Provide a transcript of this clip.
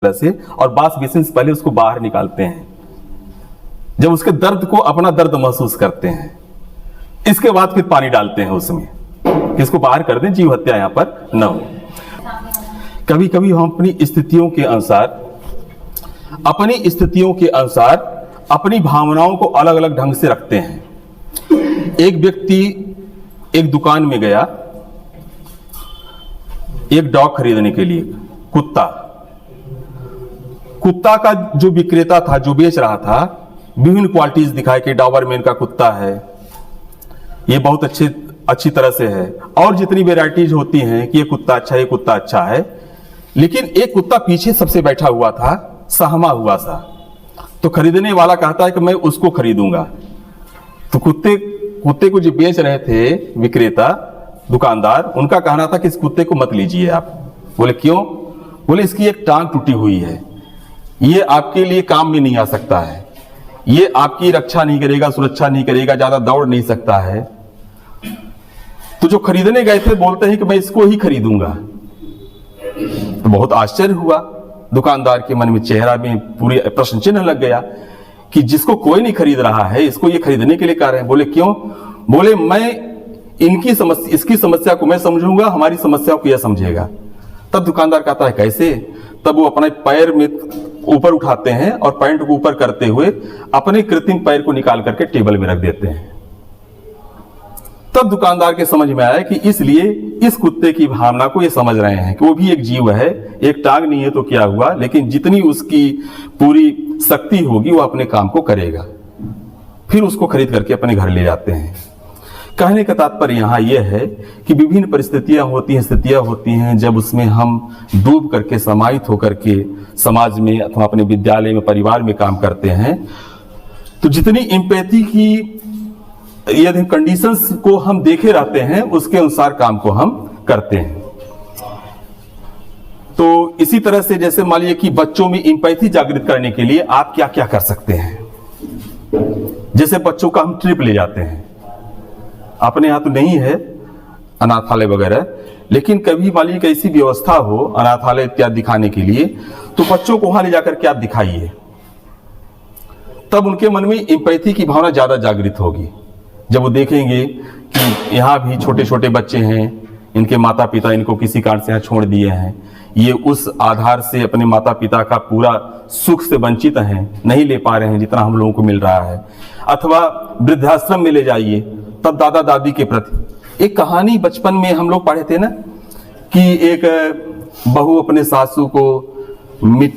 तरह से, और बास बेसिन से पहले उसको बाहर निकालते हैं जब उसके दर्द को अपना दर्द महसूस करते हैं। इसके बाद फिर पानी डालते हैं उसमें कि इसको बाहर कर दें, जीव हत्या यहां पर न हो। कभी कभी हम अपनी स्थितियों के अनुसार अपनी भावनाओं को अलग अलग ढंग से रखते हैं। एक व्यक्ति एक दुकान में गया एक डॉग खरीदने के लिए, कुत्ता का जो विक्रेता था, जो बेच रहा था, विभिन्न क्वालिटीज दिखाए कि डॉबरमैन का कुत्ता है, ये बहुत अच्छी तरह से है, और जितनी वेराइटीज होती हैं कि ये कुत्ता अच्छा है, ये कुत्ता अच्छा है। लेकिन एक कुत्ता पीछे सबसे बैठा हुआ था, सहमा हुआ सा। तो खरीदने वाला कहता है कि मैं उसको खरीदूंगा। तो कुत्ते को जो बेच रहे थे विक्रेता, दुकानदार, उनका कहना था कि इस कुत्ते को मत लीजिए आप। बोले क्यों? बोले इसकी एक टांग टूटी हुई है, ये आपके लिए काम में नहीं आ सकता है, ये आपकी रक्षा नहीं करेगा, सुरक्षा नहीं करेगा, ज्यादा दौड़ नहीं सकता है। तो जो खरीदने गए थे बोलते हैं कि मैं इसको ही खरीदूंगा। तो बहुत आश्चर्य हुआ दुकानदार के मन में, चेहरा में पूरी प्रश्न चिन्ह लग गया कि जिसको कोई नहीं खरीद रहा है, इसको ये खरीदने के लिए कह रहे हैं। बोले क्यों? बोले मैं इसकी समस्या को मैं समझूंगा, हमारी समस्या को यह समझेगा। तब दुकानदार कहता है कैसे? तब वो अपने पैर में ऊपर उठाते हैं और पैंट को ऊपर करते हुए अपने कृत्रिम पैर को निकाल करके टेबल में रख देते हैं। तब दुकानदार के समझ में आया कि इसलिए इस कुत्ते की भावना को ये समझ रहे हैं कि वो भी एक जीव है, एक टांग नहीं है तो क्या हुआ, लेकिन जितनी उसकी पूरी शक्ति होगी वो अपने काम को करेगा। फिर उसको खरीद करके अपने घर ले जाते हैं। कहने का तात्पर्य यहाँ यह है कि विभिन्न परिस्थितियां होती हैं, स्थितियां होती हैं, जब उसमें हम डूब करके, समाहित होकर के समाज में अथवा अपने विद्यालय में, परिवार में काम करते हैं, तो जितनी एम्पैथी की यदि कंडीशंस को हम देखे रहते हैं, उसके अनुसार काम को हम करते हैं। तो इसी तरह से जैसे मान लीजिए कि बच्चों में एम्पैथी जागृत करने के लिए आप क्या क्या कर सकते हैं। जैसे बच्चों का हम ट्रिप ले जाते हैं, अपने यहाँ तो नहीं है अनाथालय वगैरह, लेकिन कभी मान लीजिए ऐसी व्यवस्था हो अनाथालय इत्यादि दिखाने के लिए, तो बच्चों को वहां ले जाकर के आप दिखाइए, तब उनके मन में एम्पैथी की भावना ज्यादा जागृत होगी। जब वो देखेंगे कि यहाँ भी छोटे छोटे बच्चे हैं, इनके माता पिता इनको किसी कारण से यहाँ छोड़ दिए हैं, ये उस आधार से अपने माता पिता का पूरा सुख से वंचित हैं, नहीं ले पा रहे हैं जितना हम लोगों को मिल रहा है। अथवा वृद्धाश्रम में ले जाइए, तब दादा दादी के प्रति एक कहानी बचपन में हम लोग पढ़े थे ना, कि एक बहू अपने सासू को